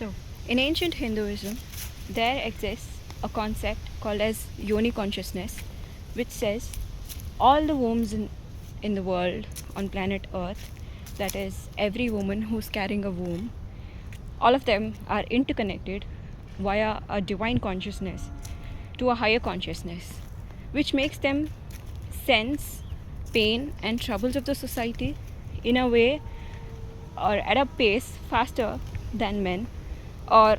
So, in ancient Hinduism, there exists a concept called as yoni consciousness, which says all the wombs in the world on planet Earth, that is, every woman who's carrying a womb, all of them are interconnected via a divine consciousness to a higher consciousness, which makes them sense pain and troubles of the society in a way or at a pace faster than men, or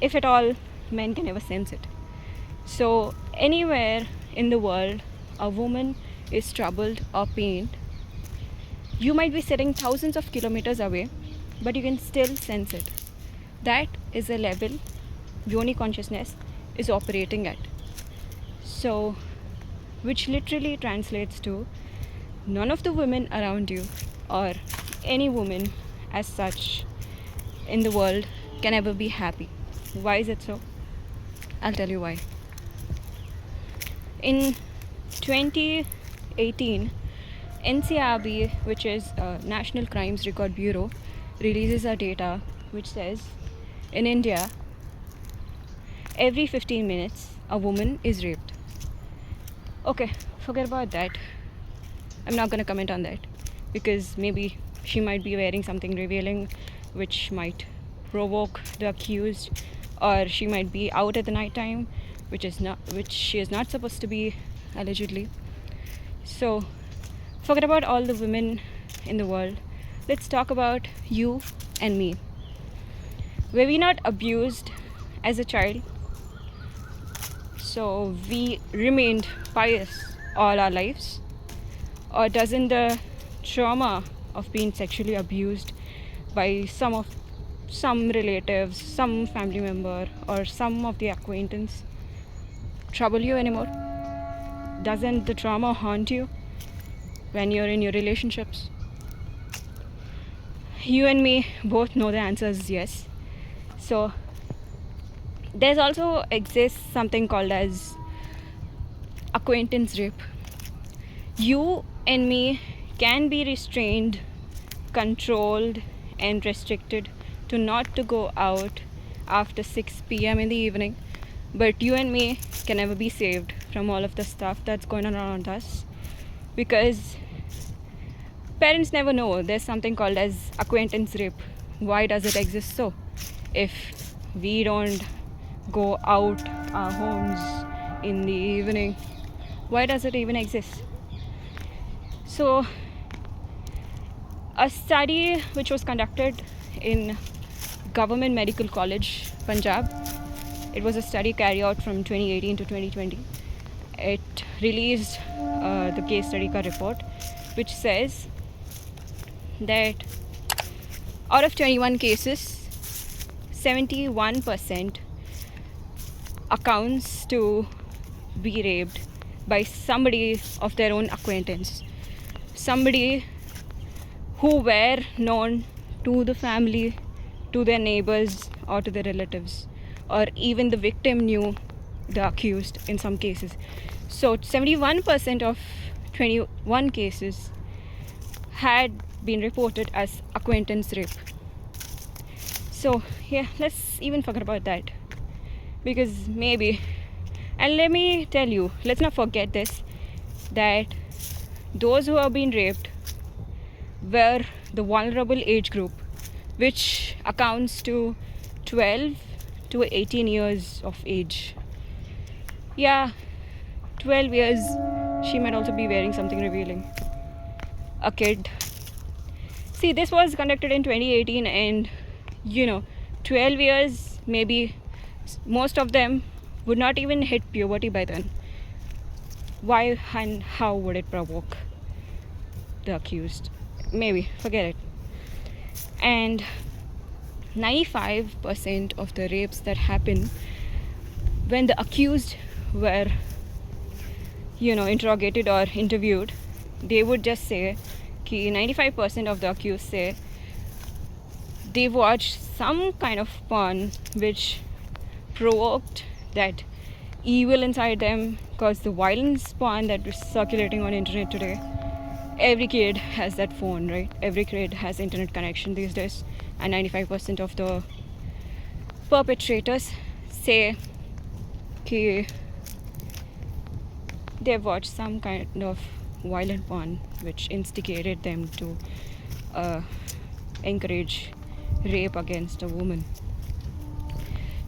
if at all, men can never sense it. So, anywhere in the world a woman is troubled or pained, you might be sitting thousands of kilometers away, but you can still sense it. That is a level yoni consciousness is operating at. So, which literally translates to none of the women around you or any woman as such in the world can ever be happy. Why is it so? I'll tell you why. In 2018, NCRB, which is National Crimes Record Bureau, releases a data which says in India, every 15 minutes a woman is raped. Okay, forget about that. I'm not going to comment on that because maybe she might be wearing something revealing which might provoke the accused, or she might be out at the night time, which she is not supposed to be, allegedly. So forget about all the women in the world. Let's talk about you and me. Were we not abused as a child? So we remained pious all our lives? Or doesn't the trauma of being sexually abused by some relatives, some family member, or some of the acquaintance trouble you anymore? Doesn't the trauma haunt you when you're in your relationships? You and me both know the answer is yes. So there's also exists something called as acquaintance rape. You and me can be restrained, controlled, and restricted to not to go out after 6 p.m. in the evening, but you and me can never be saved from all of the stuff that's going on around us, because parents never know there's something called as acquaintance rape. Why does it exist? So if we don't go out our homes in the evening, why does it even exist? So a study which was conducted in Government Medical College, Punjab, it was a study carried out from 2018 to 2020. It released the case study ka report, which says that out of 21 cases, 71% accounts to be raped by somebody of their own acquaintance, somebody who were known to the family, to their neighbors, or to their relatives, or even the victim knew the accused in some cases. So 71% of 21 cases had been reported as acquaintance rape. So yeah, let's even forget about that, because maybe, and let me tell you, let's not forget this, that those who have been raped were the vulnerable age group, which accounts to 12 to 18 years of age. Yeah, 12 years, she might also be wearing something revealing. A kid. See, this was conducted in 2018, and 12 years, maybe most of them would not even hit puberty by then. Why and how would it provoke the accused? Maybe, forget it. And 95% of the rapes that happen, when the accused were interrogated or interviewed, they would just say 95% of the accused say they watched some kind of porn which provoked that evil inside them, because the violence porn that is circulating on internet today, every kid has that phone, right? Every kid has internet connection these days, and 95% of the perpetrators say that they've watched some kind of violent porn which instigated them to encourage rape against a woman.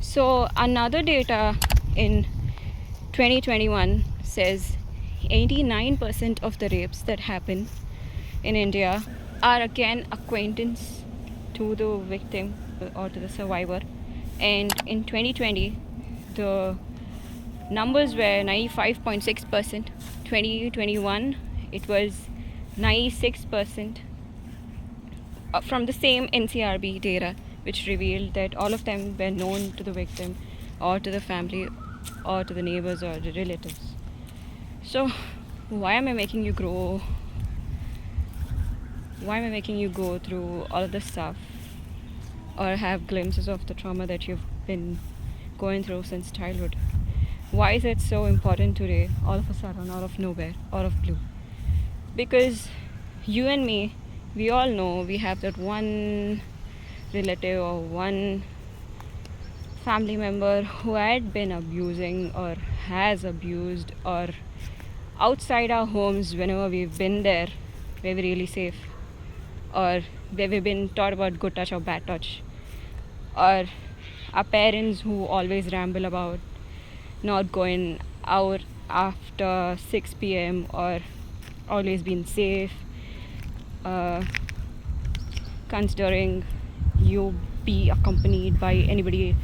So another data in 2021 says 89% of the rapes that happen in India are again acquaintance to the victim or to the survivor, and in 2020 the numbers were 95.6%. 2021 it was 96%, from the same NCRB data, which revealed that all of them were known to the victim or to the family or to the neighbors or the relatives. So why am I making you go through all of this stuff or have glimpses of the trauma that you've been going through since childhood? Why is it so important today, all of a sudden, out of nowhere, out of blue? Because you and me, we all know we have that one relative or one family member who had been abusing or has abused, or outside our homes, whenever we've been there, we're really safe, or where we've been taught about good touch or bad touch, or our parents who always ramble about not going out after 6 p.m. or always being safe, considering you be accompanied by anybody,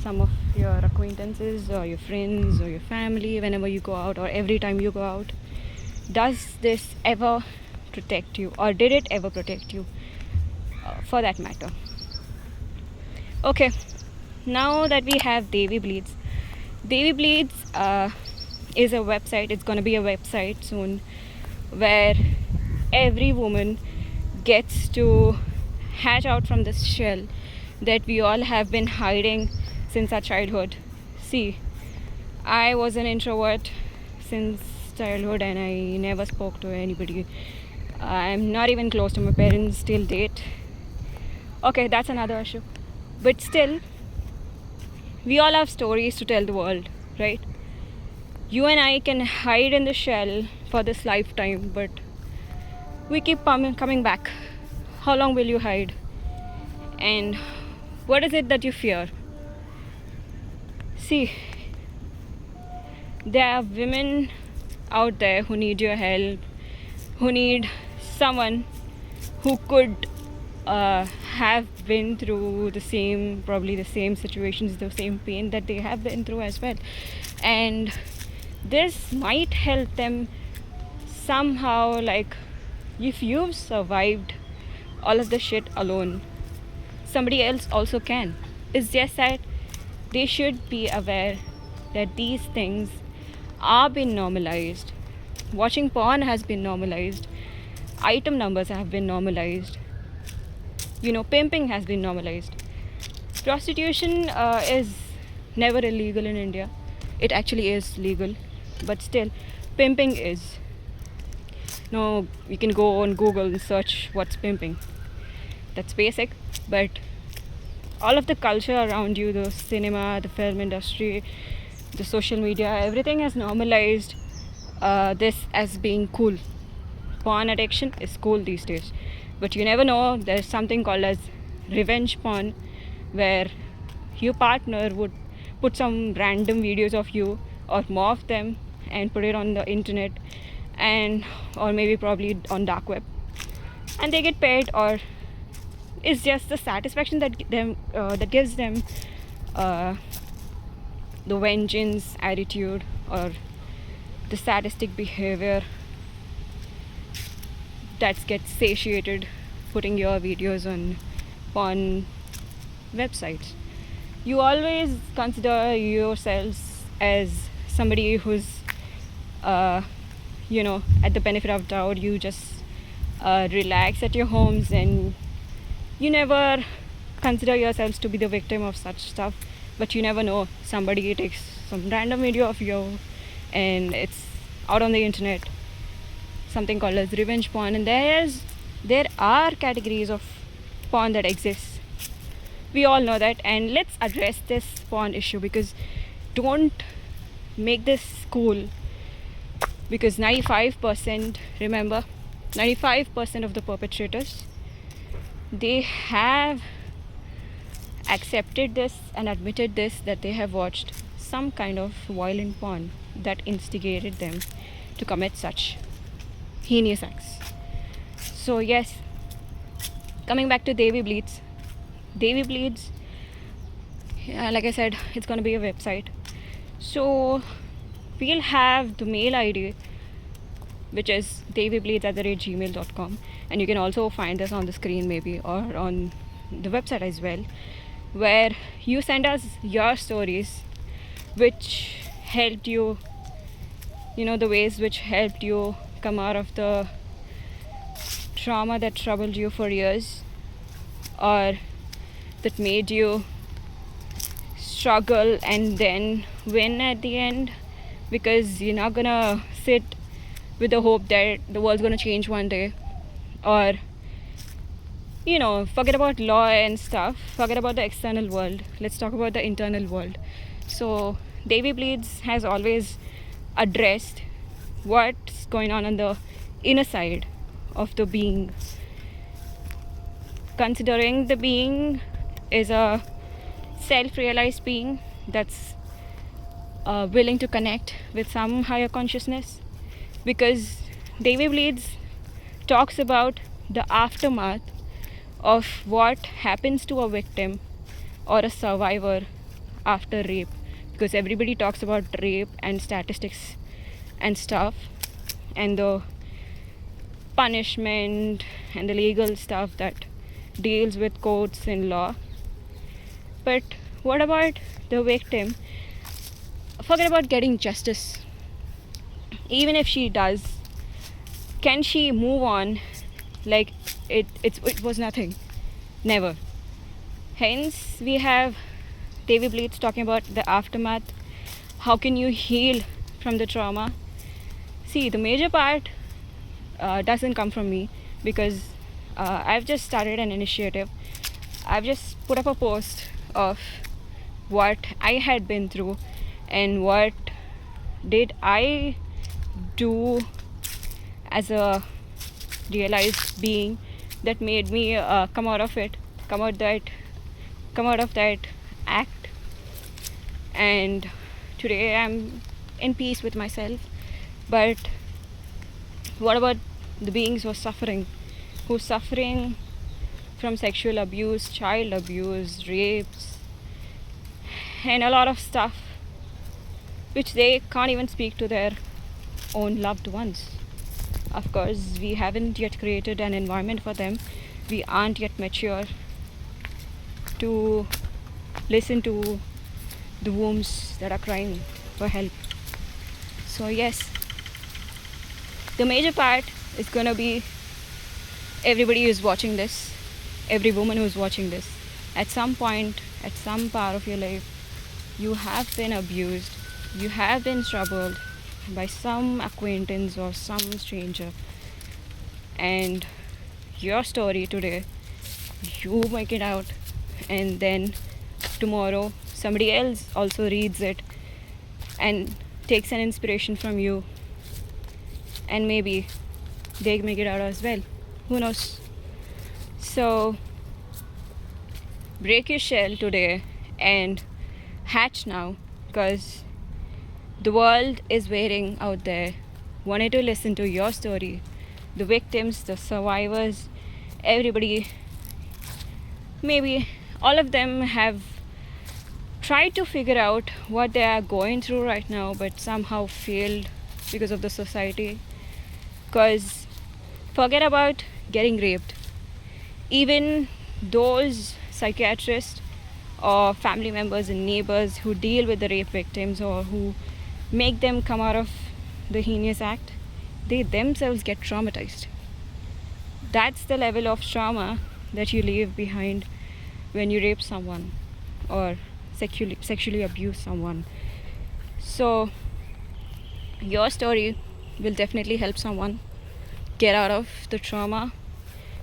some of your acquaintances or your friends or your family whenever you go out or every time you go out. Does this ever protect you, or did it ever protect you, for that matter? Okay, now that we have Devi Bleeds is a website. It's going to be a website soon where every woman gets to hatch out from this shell that we all have been hiding since our childhood. See, I was an introvert since childhood and I never spoke to anybody. I'm not even close to my parents till date. Okay, that's another issue. But still, we all have stories to tell the world, right? You and I can hide in the shell for this lifetime, but we keep coming back. How long will you hide? And what is it that you fear? See, there are women out there who need your help, who need someone who could have been through probably the same situations, the same pain that they have been through as well. And this might help them somehow. Like, if you've survived all of the shit alone, somebody else also can. It's just that they should be aware that these things are being normalized. Watching porn has been normalized. Item numbers have been normalized. Pimping has been normalized. Prostitution is never illegal in India. It actually is legal, but still, pimping is. No, you can go on Google and search what's pimping. That's basic, but all of the culture around you, the cinema, the film industry, the social media, everything has normalized this as being cool. Porn addiction is cool these days. But you never know, there's something called as revenge porn, where your partner would put some random videos of you or more of them and put it on the internet, or maybe probably on dark web, and they get paid, or it's just the satisfaction that gives them the vengeance attitude or the sadistic behavior that gets satiated putting your videos on porn websites. You always consider yourselves as somebody who's at the benefit of doubt. You just relax at your homes, and you never consider yourselves to be the victim of such stuff. But you never know, somebody takes some random video of you and it's out on the internet, something called as revenge porn. And there are categories of porn that exist. We all know that, and let's address this porn issue, because don't make this cool, because 95%, remember, 95% of the perpetrators, they have accepted this and admitted this, that they have watched some kind of violent porn that instigated them to commit such heinous acts. So yes, coming back to Devi Bleeds. Devi Bleeds, like I said, it's going to be a website. So we'll have the mail ID, which is devibleeds@gmail.com, and you can also find this on the screen maybe, or on the website as well, where you send us your stories which helped you, the ways which helped you come out of the trauma that troubled you for years, or that made you struggle and then win at the end, because you're not gonna sit with the hope that the world's gonna change one day, or forget about law and stuff, forget about the external world, let's talk about the internal world. So Devi Bleeds has always addressed what's going on the inner side of the being, considering the being is a self-realized being that's willing to connect with some higher consciousness, because Devi Bleeds talks about the aftermath of what happens to a victim or a survivor after rape, because everybody talks about rape and statistics and stuff, and the punishment and the legal stuff that deals with courts and law. But what about the victim? Forget about getting justice. Even if she does, can she move on like it was nothing? Never. Hence we have Devi Bleeds talking about the aftermath. How can you heal from the trauma? See, the major part doesn't come from me, because I've just started an initiative. I've just put up a post of what I had been through and what did I do as a realized being that made me come out of that act. And today I'm in peace with myself. But what about the beings who are suffering from sexual abuse, child abuse, rapes, and a lot of stuff which they can't even speak to their own loved ones? Of course, we haven't yet created an environment for them. We aren't yet mature to listen to the wombs that are crying for help. So yes, the major part is gonna be everybody who's watching this, every woman who's watching this. At some point, at some part of your life, you have been abused, you have been troubled by some acquaintance or some stranger, and your story today, you make it out, and then tomorrow somebody else also reads it and takes an inspiration from you, and maybe they make it out as well. Who knows? So break your shell today and hatch now, because the world is waiting out there, wanting to listen to your story. The victims, the survivors, everybody, maybe all of them have tried to figure out what they are going through right now, but somehow failed because of the society. Because forget about getting raped. Even those psychiatrists or family members and neighbors who deal with the rape victims or who make them come out of the heinous act, they themselves get traumatized. That's the level of trauma that you leave behind when you rape someone or sexually abuse someone. So your story will definitely help someone get out of the trauma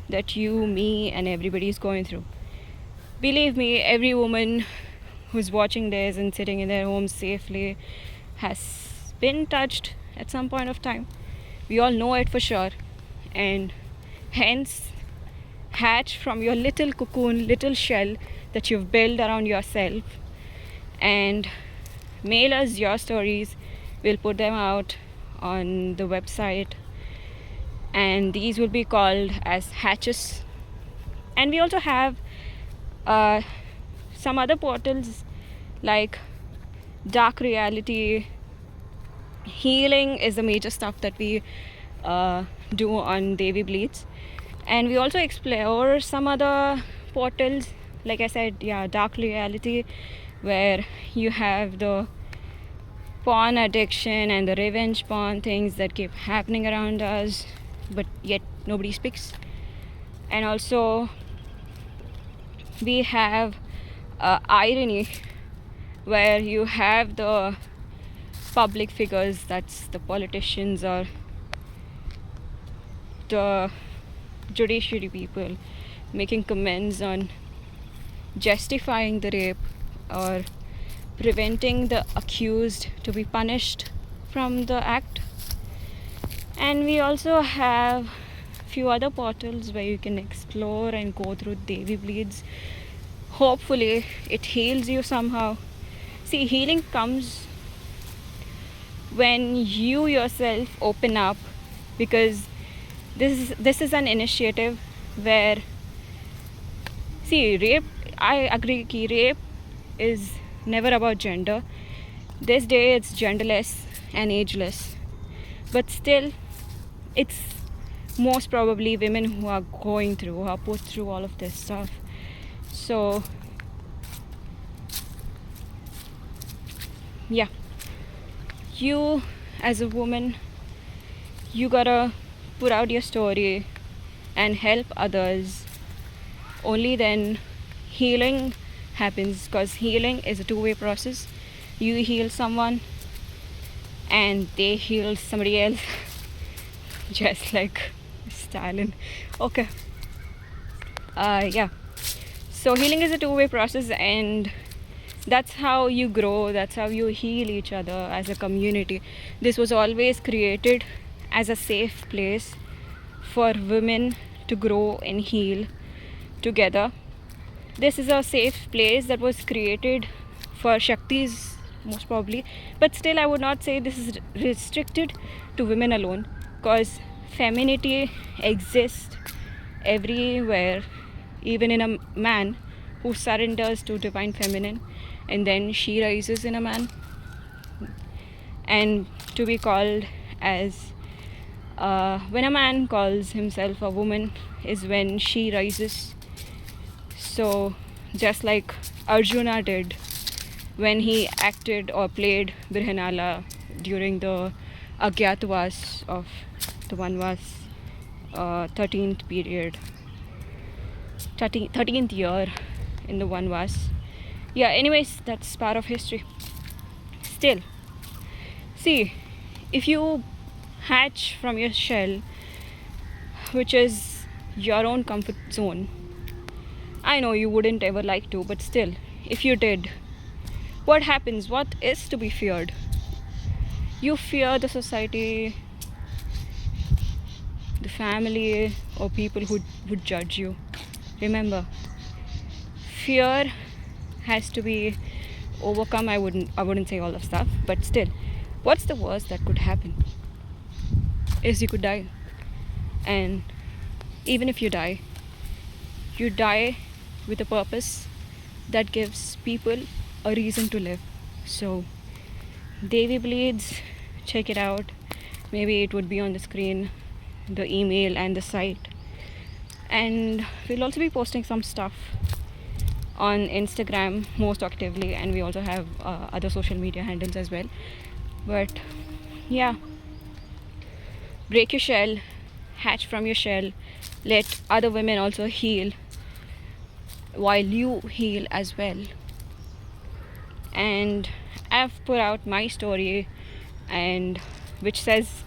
that you, me, and everybody is going through. Believe me, every woman who's watching this and sitting in their home safely has been touched at some point of time. We all know it for sure. And hence, hatch from your little cocoon, little shell that you've built around yourself, and mail us your stories. We'll put them out on the website, and these will be called as hatches. And we also have some other portals like dark reality. Healing is the major stuff that we do on Devi Bleeds, and we also explore some other portals, like I said, dark reality, where you have the porn addiction and the revenge porn things that keep happening around us, but yet nobody speaks. And also we have irony, where you have the public figures, that's the politicians or the judiciary people, making comments on justifying the rape or preventing the accused to be punished from the act. And we also have few other portals where you can explore and go through Devi Bleeds. Hopefully it heals you somehow. See, healing comes when you yourself open up, because this is an initiative where, see, rape, I agree ki rape is never about gender. This day it's genderless and ageless, but still it's most probably women who are put through all of this stuff. So yeah, you as a woman, you gotta put out your story and help others. Only then healing happens, because healing is a two-way process. You heal someone and they heal somebody else. Just like Stalin. Okay. Yeah. So healing is a two-way process, and that's how you grow, that's how you heal each other as a community. This was always created as a safe place for women to grow and heal together. This is a safe place that was created for Shaktis, most probably, but still I would not say this is restricted to women alone, because femininity exists everywhere, even in a man who surrenders to divine feminine, and then she rises in a man. And to be called as when a man calls himself a woman is when she rises. So just like Arjuna did when he acted or played Birhanala during the Agyatavas of the Vanvas, 13th period, 13th year in the Vanvas. Yeah, anyways, that's part of history. Still, see, if you hatch from your shell, which is your own comfort zone, I know you wouldn't ever like to, but still, if you did, what happens? What is to be feared? You fear the society, the family, or people who would judge you. Remember, fear has to be overcome. I wouldn't say all of stuff, but still, what's the worst that could happen? Is you could die. And even if you die with a purpose that gives people a reason to live. So Devi Bleeds, check it out. Maybe it would be on the screen, the email and the site. And we'll also be posting some stuff on Instagram most actively, and we also have other social media handles as well. But yeah, break your shell, hatch from your shell, let other women also heal while you heal as well. And I've put out my story, and which says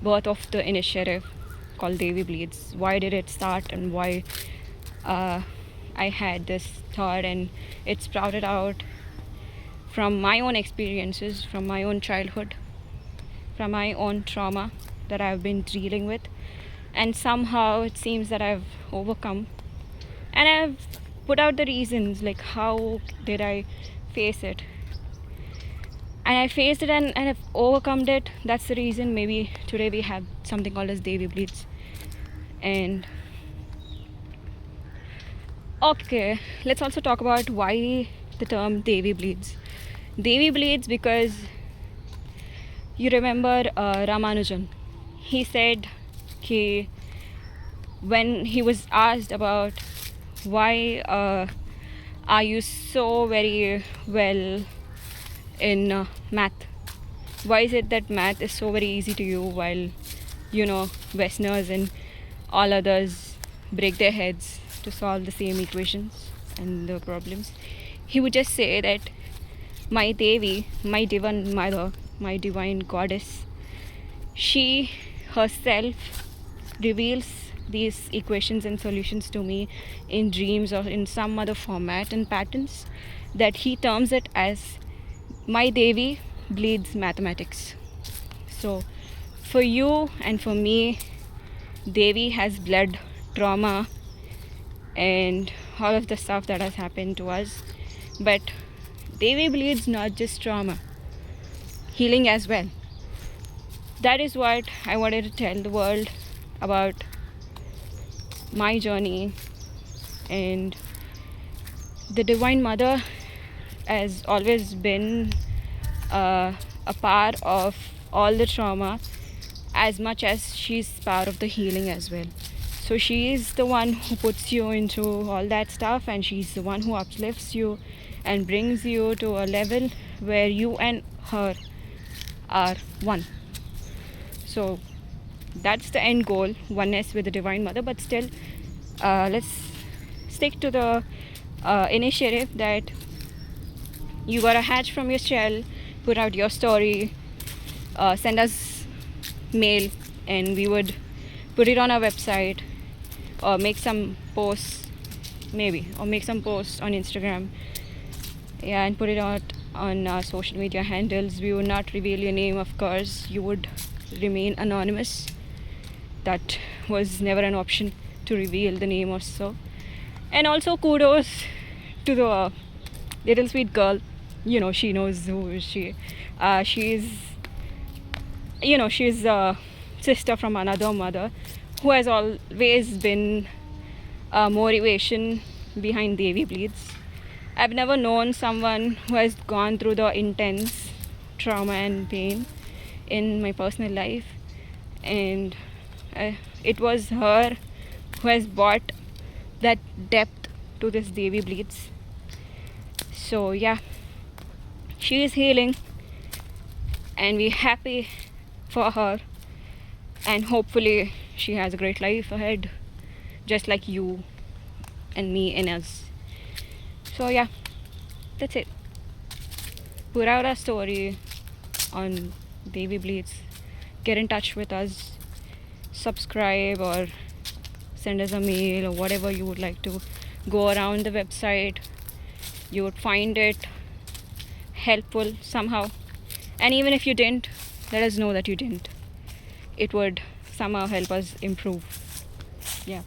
birth of the initiative called Devi Bleeds. Why did it start, and why I had this thought, and it sprouted out from my own experiences, from my own childhood, from my own trauma that I've been dealing with. And somehow it seems that I've overcome, and I've put out the reasons, like how did I face it. And I faced it, and I've overcome it. That's the reason maybe today we have something called as Devi Bleeds. And okay, let's also talk about why the term Devi Bleeds. Devi Bleeds because you remember Ramanujan. He said when he was asked about why are you so very well in math, why is it that math is so very easy to you while Westerners and all others break their heads to solve the same equations and the problems. He would just say that my Devi, my divine mother, my divine goddess, she herself reveals these equations and solutions to me in dreams or in some other format and patterns that he terms it as my Devi bleeds mathematics. So for you and for me, Devi has bled trauma and all of the stuff that has happened to us. But Devi bleeds not just trauma, healing as well. That is what I wanted to tell the world about my journey. And the Divine Mother has always been a part of all the trauma, as much as she's part of the healing as well. So she is the one who puts you into all that stuff, and she's the one who uplifts you and brings you to a level where you and her are one. So that's the end goal, oneness with the Divine Mother. But still, let's stick to the initiative that you gotta hatch from your shell, put out your story, send us mail, and we would put it on our website, or make some posts or make some posts on Instagram, and put it out on our social media handles. We would not reveal your name, of course. You would remain anonymous. That was never an option, to reveal the name or so. And also kudos to the little sweet girl. She knows who is she. She's a sister from another mother who has always been a motivation behind Devi Bleeds. I've never known someone who has gone through the intense trauma and pain in my personal life, and it was her who has brought that depth to this Devi Bleeds. So yeah, she is healing, and we're happy for her, and hopefully she has a great life ahead, just like you and me and us. So yeah, that's it. Put out our story on Devi Bleeds. Get in touch with us, subscribe, or send us a mail, or whatever you would like to. Go around the website, you would find it helpful somehow. And even if you didn't, let us know that you didn't. It would somehow help us improve. Yeah.